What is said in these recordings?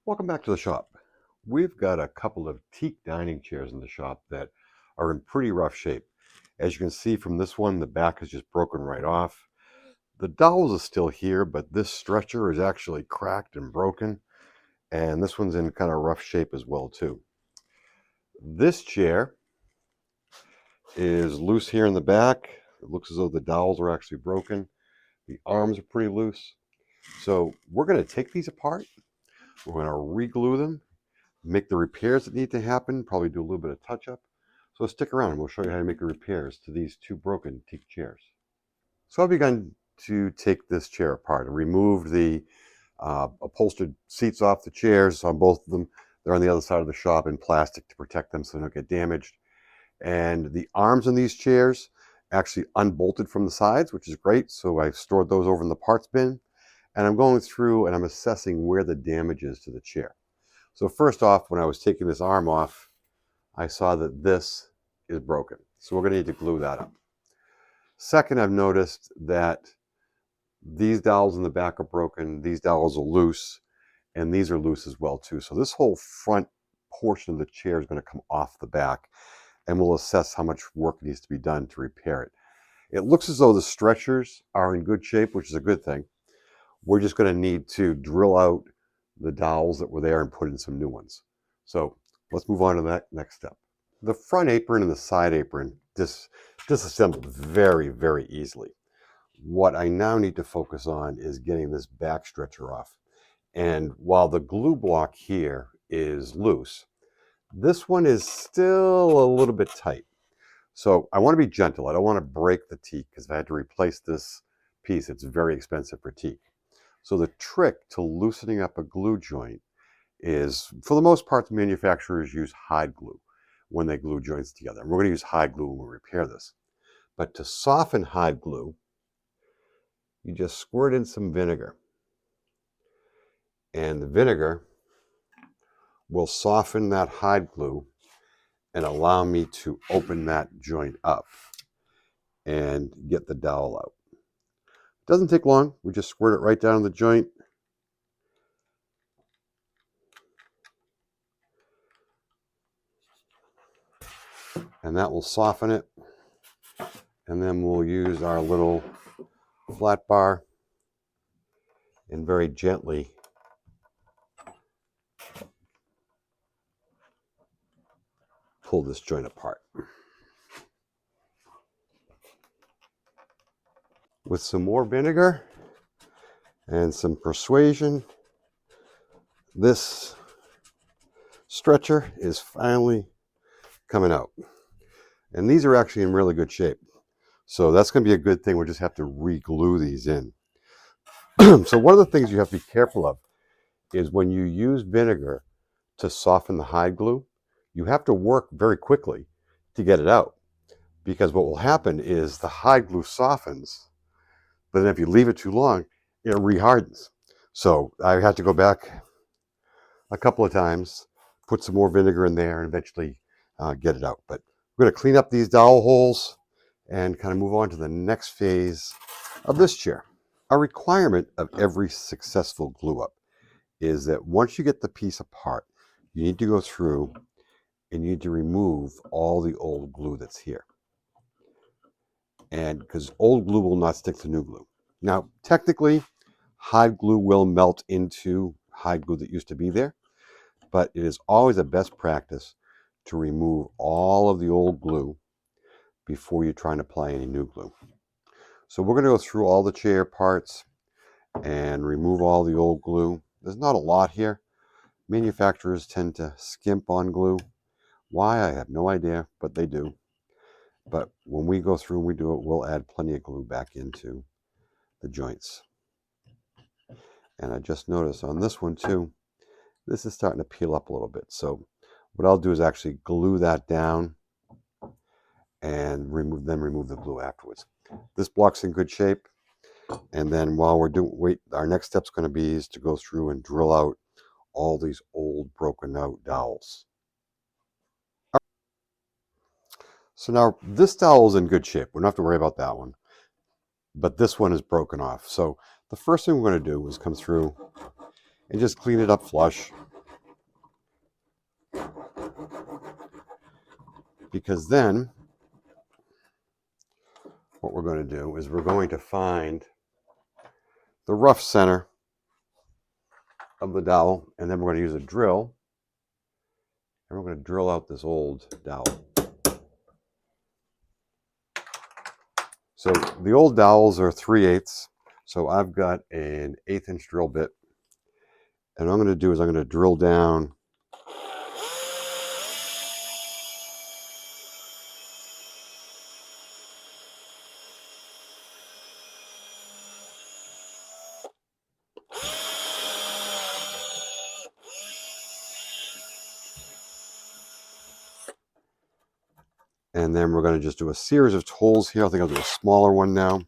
Welcome back to the shop. We've got a couple of teak dining chairs in the shop that are in pretty rough shape. As you can see from this one, the back is just broken right off. The dowels are still here, but this stretcher is actually cracked and broken, and this one's in kind of rough shape as well too. This chair is loose here in the back. It looks as though the dowels are actually broken. The arms are pretty loose. So we're going to take these apart. We're going to re-glue them, make the repairs that need to happen, probably do a little bit of touch-up. So stick around and we'll show you how to make the repairs to these two broken teak chairs. So I've begun to take this chair apart. I removed the upholstered seats off the chairs on both of them. They're on the other side of the shop in plastic to protect them so they don't get damaged. And the arms on these chairs actually unbolted from the sides, which is great. So I've stored those over in the parts bin. And I'm going through and I'm assessing where the damage is to the chair. So first off, when I was taking this arm off, I saw that this is broken. So we're going to need to glue that up. Second, I've noticed that these dowels in the back are broken, these dowels are loose, and these are loose as well too. So this whole front portion of the chair is going to come off the back, and we'll assess how much work needs to be done to repair it. It looks as though the stretchers are in good shape, which is a good thing. We're just going to need to drill out the dowels that were there and put in some new ones. So let's move on to that next step. The front apron and the side apron disassembled very, very easily. What I now need to focus on is getting this back stretcher off. And while the glue block here is loose, this one is still a little bit tight. So I want to be gentle. I don't want to break the teak because if I had to replace this piece, it's very expensive for teak. So the trick to loosening up a glue joint is, for the most part, the manufacturers use Hyde glue when they glue joints together. And we're going to use Hyde glue when we repair this. But to soften Hyde glue, you just squirt in some vinegar. And the vinegar will soften that Hyde glue and allow me to open that joint up and get the dowel out. Doesn't take long. We just squirt it right down the joint. And that will soften it. And then we'll use our little flat bar and very gently pull this joint apart. With some more vinegar and some persuasion, this stretcher is finally coming out. And these are actually in really good shape. So that's going to be a good thing. We'll just have to re-glue these in. So one of the things you have to be careful of is when you use vinegar to soften the Hyde glue, you have to work very quickly to get it out. Because what will happen is the Hyde glue softens, but then if you leave it too long, it rehardens. So I had to go back a couple of times, put some more vinegar in there, and eventually get it out. But we're going to clean up these dowel holes and kind of move on to the next phase of this chair. A requirement of every successful glue up is that once you get the piece apart, you need to go through and you need to remove all the old glue that's here. And because old glue will not stick to new glue. Now, technically, Hyde glue will melt into Hyde glue that used to be there, but it is always a best practice to remove all of the old glue before you try and apply any new glue. So we're going to go through all the chair parts and remove all the old glue. There's not a lot here. Manufacturers tend to skimp on glue. Why, I have no idea, but they do. But when we go through and we do it, we'll add plenty of glue back into the joints. And I just noticed on this one too, this is starting to peel up a little bit. So what I'll do is actually glue that down and remove the glue afterwards. This block's in good shape. And then while we're doing, our next step's going to be is to go through and drill out all these old broken out dowels. So now this dowel is in good shape. We don't have to worry about that one. But this one is broken off. So the first thing we're going to do is come through and just clean it up flush. because then what we're going to do is we're going to find the rough center of the dowel, and then we're going to use a drill, and we're going to drill out this old dowel. So the old dowels are 3/8, so I've got an 1/8 inch drill bit, and what I'm going to do is I'm going to drill down and then we're going to just do a series of holes here. I think I'll do a smaller one now.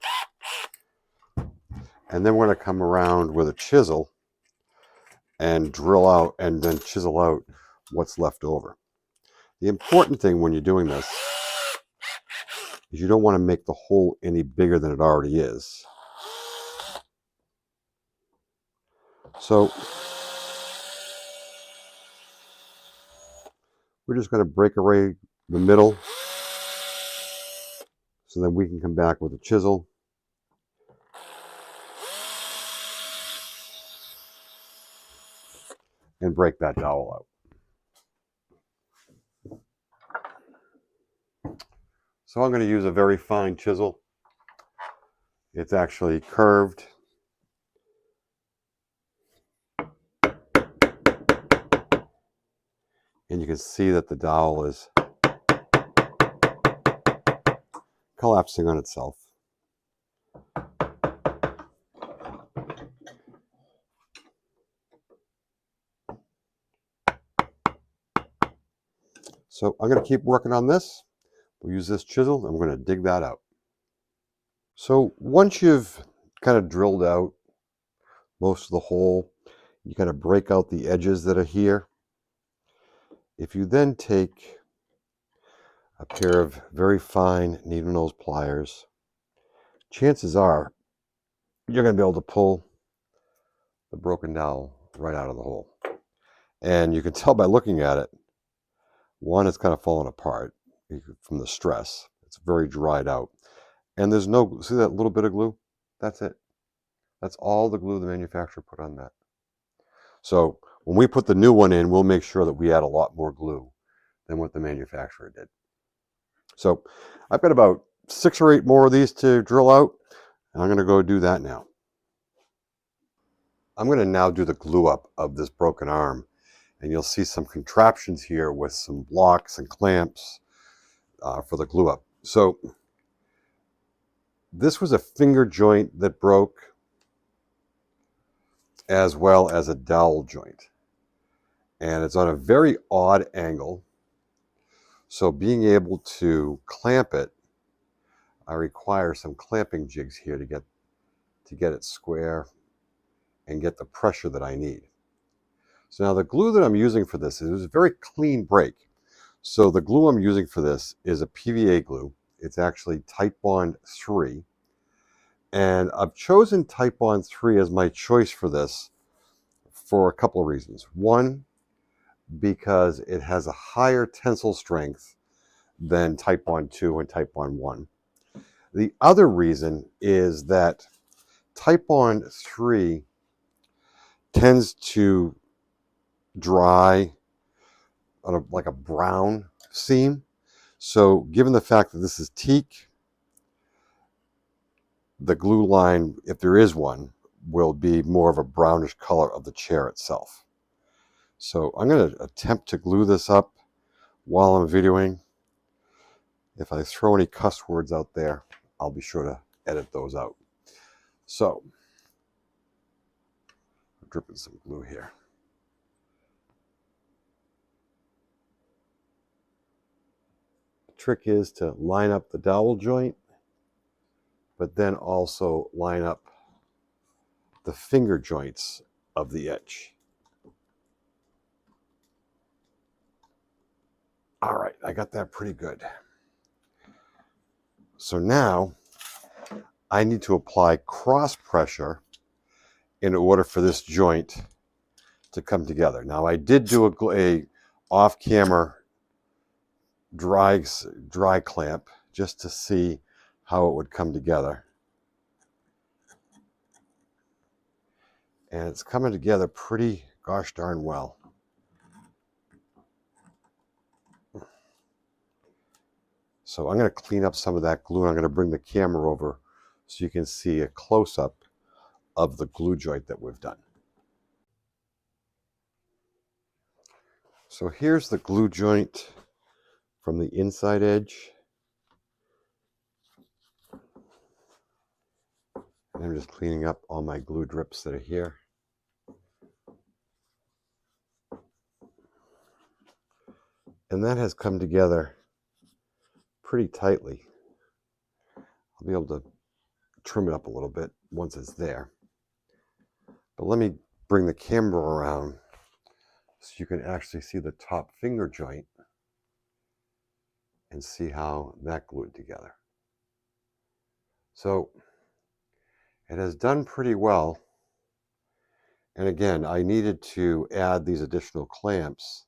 And then we're going to come around with a chisel and drill out and then chisel out what's left over. The important thing when you're doing this is you don't want to make the hole any bigger than it already is. So we're just going to break away the middle so then we can come back with a chisel and break that dowel out. So I'm going to use a very fine chisel. It's actually curved. And you can see that the dowel is collapsing on itself. So I'm going to keep working on this. We'll use this chisel and we're going to dig that out. So once you've kind of drilled out most of the hole, you kind of break out the edges that are here. If you then take a pair of very fine needle nose pliers, chances are you're going to be able to pull the broken dowel right out of the hole. And you can tell by looking at it, one, it's kind of fallen apart from the stress. It's very dried out. And there's no, see that little bit of glue? That's it. That's all the glue the manufacturer put on that. So when we put the new one in, we'll make sure that we add a lot more glue than what the manufacturer did. So I've got about 6 or 8 more of these to drill out, and I'm going to go do that now. I'm going to now do the glue up of this broken arm, and you'll see some contraptions here with some blocks and clamps for the glue up. So this was a finger joint that broke, as well as a dowel joint. And it's on a very odd angle. So being able to clamp it, I require some clamping jigs here to get it square and get the pressure that I need. So now the glue that I'm using for this is a very clean break. So the glue I'm using for this is a PVA glue. It's actually Titebond 3. And I've chosen Titebond 3 as my choice for this for a couple of reasons. One, because it has a higher tensile strength than Titebond 2 and Titebond 1. The other reason is that Titebond 3 tends to dry on like a brown seam. So given the fact that this is teak, the glue line, if there is one, will be more of a brownish color of the chair itself. So I'm going to attempt to glue this up while I'm videoing. If I throw any cuss words out there, I'll be sure to edit those out. So, I'm dripping some glue here. The trick is to line up the dowel joint, but then also line up the finger joints of the edge. All right, I got that pretty good. So now I need to apply cross pressure in order for this joint to come together. Now I did do a off-camera dry clamp just to see how it would come together. And it's coming together pretty gosh darn well. So I'm going to clean up some of that glue, and I'm going to bring the camera over so you can see a close-up of the glue joint that we've done. So here's the glue joint from the inside edge. And I'm just cleaning up all my glue drips that are here. And that has come together pretty tightly. I'll be able to trim it up a little bit once it's there. But let me bring the camera around so you can actually see the top finger joint and see how that glued together. So it has done pretty well. And again, I needed to add these additional clamps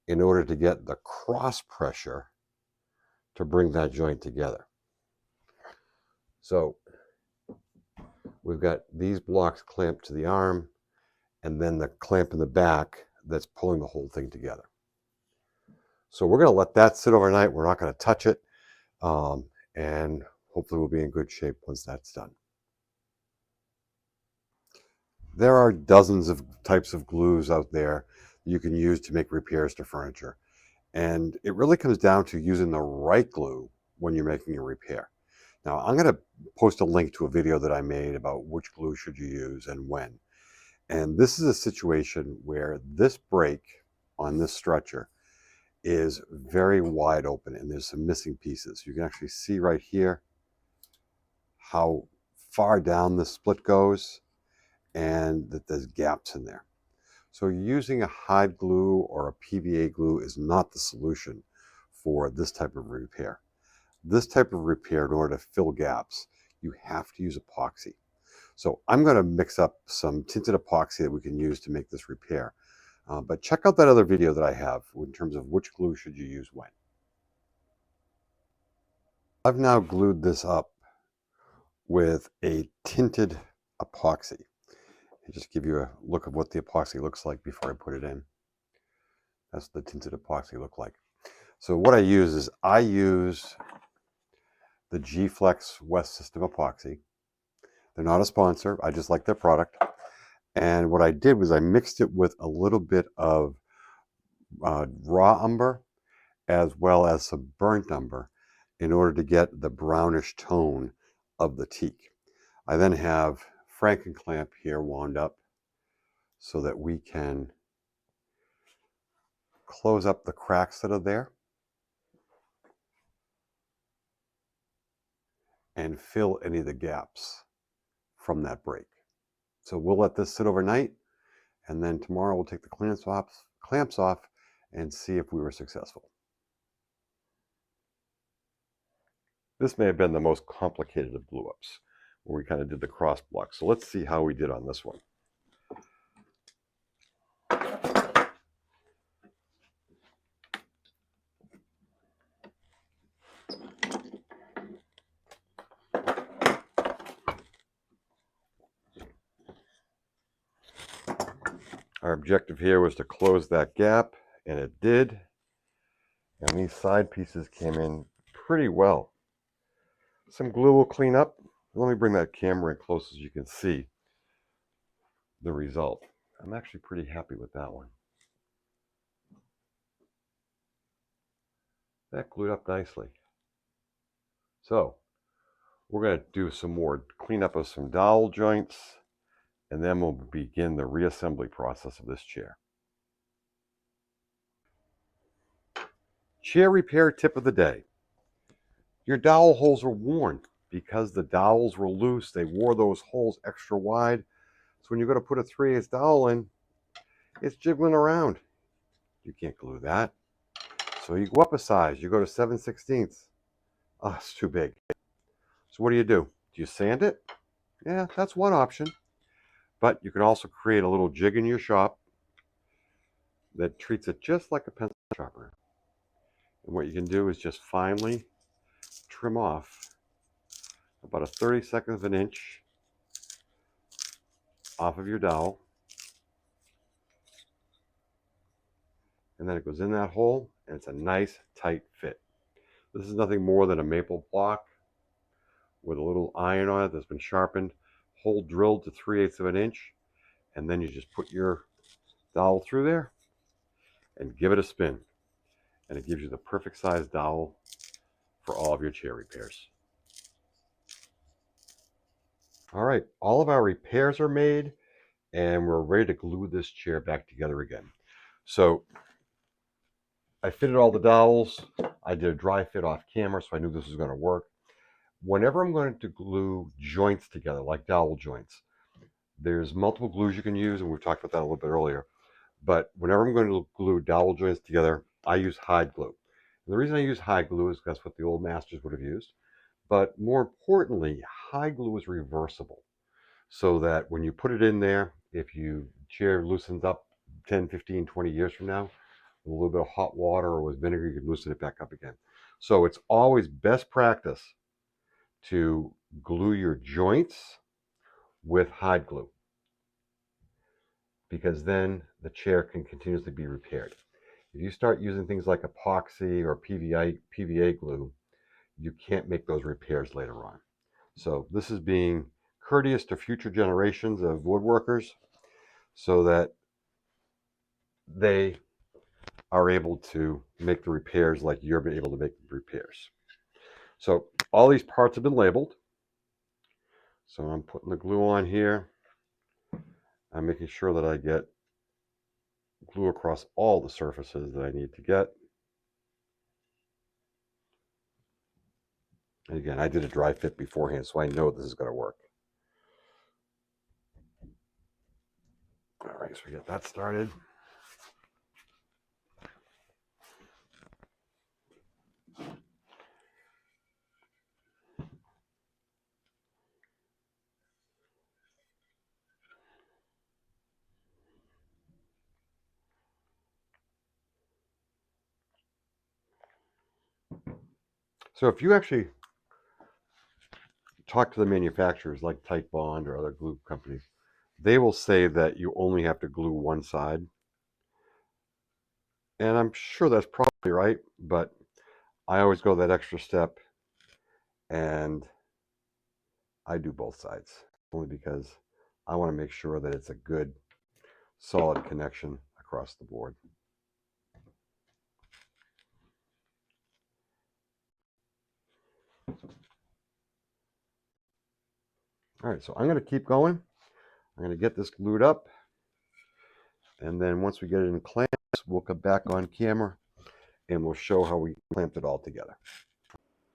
in order to get the cross pressure to bring that joint together. So we've got these blocks clamped to the arm, and then the clamp in the back that's pulling the whole thing together. So we're going to let that sit overnight. We're not going to touch it, and hopefully we'll be in good shape once that's done. There are dozens of types of glues out there you can use to make repairs to furniture. And it really comes down to using the right glue when you're making a repair. Now, I'm going to post a link to a video that I made about which glue should you use and when. And this is a situation where this break on this stretcher is very wide open and there's some missing pieces. You can actually see right here how far down the split goes and that there's gaps in there. So using a Hyde glue or a PVA glue is not the solution for this type of repair. This type of repair, in order to fill gaps, you have to use epoxy. So I'm going to mix up some tinted epoxy that we can use to make this repair. But check out that other video that I have in terms of which glue should you use when. I've now glued this up with a tinted epoxy. I'll just give you a look of what the epoxy looks like before I put it in. That's what the tinted epoxy look like. So what I use is I use the G-Flex West System epoxy. They're not a sponsor. I just like their product. And what I did was I mixed it with a little bit of raw umber as well as some burnt umber in order to get the brownish tone of the teak. I then have Franken-clamp here wound up so that we can close up the cracks that are there and fill any of the gaps from that break. So we'll let this sit overnight, and then tomorrow we'll take the clamps off and see if we were successful. This may have been the most complicated of glue ups, where we kind of did the cross block. So let's see how we did on this one. Our objective here was to close that gap, and it did. And these side pieces came in pretty well. Some glue will clean up. Let me bring that camera in close so you can see the result. I'm actually pretty happy with that one. That glued up nicely. So we're going to do some more cleanup of some dowel joints, and then we'll begin the reassembly process of this chair. Chair repair tip of the day. Your dowel holes are worn. Because the dowels were loose, they wore those holes extra wide. So when you go to put a 3/8 dowel in, it's jiggling around. You can't glue that. So you go up a size, you go to 7/16. Oh, it's too big. So what do? Do you sand it? Yeah, that's one option. But you can also create a little jig in your shop that treats it just like a pencil sharpener. And what you can do is just finely trim off about a 32nd of an inch off of your dowel. And then it goes in that hole, and it's a nice tight fit. This is nothing more than a maple block with a little iron on it that's been sharpened, hole drilled to 3/8 of an inch, and then you just put your dowel through there and give it a spin. And it gives you the perfect size dowel for all of your chair repairs. All right, all of our repairs are made, and we're ready to glue this chair back together again. So I fitted all the dowels. I did a dry fit off camera, so I knew this was going to work. Whenever I'm going to glue joints together, like dowel joints, there's multiple glues you can use, and we talked about that a little bit earlier. But whenever I'm going to glue dowel joints together, I use Hyde glue. And the reason I use Hyde glue is that's what the old masters would have used. But more importantly, Hyde glue is reversible, so that when you put it in there, if your chair loosens up 10, 15, 20 years from now, with a little bit of hot water or with vinegar, you can loosen it back up again. So it's always best practice to glue your joints with Hyde glue, because then the chair can continuously be repaired. If you start using things like epoxy or PVA glue, you can't make those repairs later on. So this is being courteous to future generations of woodworkers so that they are able to make the repairs like you're able to make the repairs. So all these parts have been labeled. So I'm putting the glue on here. I'm making sure that I get glue across all the surfaces that I need to get. And again, I did a dry fit beforehand, so I know this is going to work. All right, so we get that started. So if you actually talk to the manufacturers like Titebond or other glue companies, they will say that you only have to glue one side. And I'm sure that's probably right, but I always go that extra step and I do both sides, only because I want to make sure that it's a good, solid connection across the board. All right, so I'm going to keep going. I'm going to get this glued up, and then once we get it in clamps, we'll come back on camera and we'll show how we clamped it all together.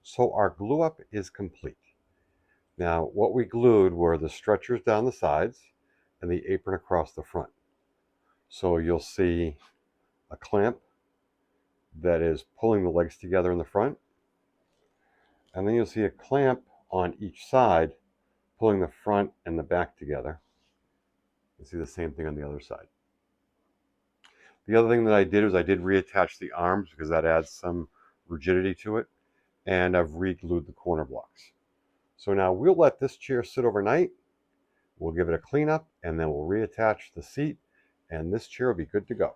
So our glue up is complete. Now, what we glued were the stretchers down the sides and the apron across the front. So you'll see a clamp that is pulling the legs together in the front, and then you'll see a clamp on each side pulling the front and the back together. You see the same thing on the other side. The other thing that I did was I did reattach the arms because that adds some rigidity to it, and I've re-glued the corner blocks. So now we'll let this chair sit overnight. We'll give it a cleanup, and then we'll reattach the seat, and this chair will be good to go.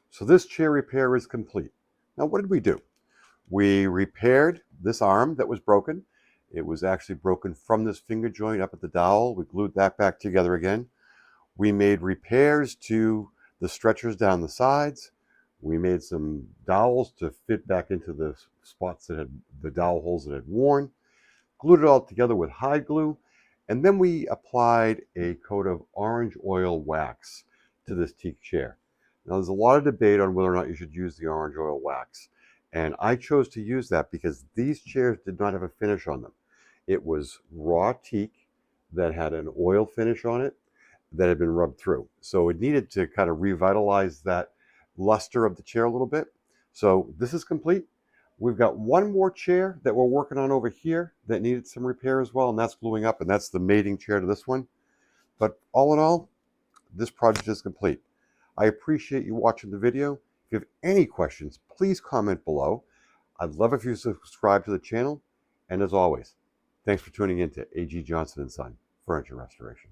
So this chair repair is complete. Now, what did we do? We repaired this arm that was broken. It was actually broken from this finger joint up at the dowel. We glued that back together again. We made repairs to the stretchers down the sides. We made some dowels to fit back into the spots that had the dowel holes that had worn. Glued it all together with Hyde glue, and then we applied a coat of orange oil wax to this teak chair. Now, there's a lot of debate on whether or not you should use the orange oil wax, and I chose to use that because these chairs did not have a finish on them. It was raw teak that had an oil finish on it that had been rubbed through. So it needed to kind of revitalize that luster of the chair a little bit. So this is complete. We've got one more chair that we're working on over here that needed some repair as well, and that's gluing up, and that's the mating chair to this one. But all in all, this project is complete. I appreciate you watching the video. If you have any questions, please comment below. I'd love if you subscribe to the channel. And as always, thanks for tuning in to A.G. Johnson & Son Furniture Restoration.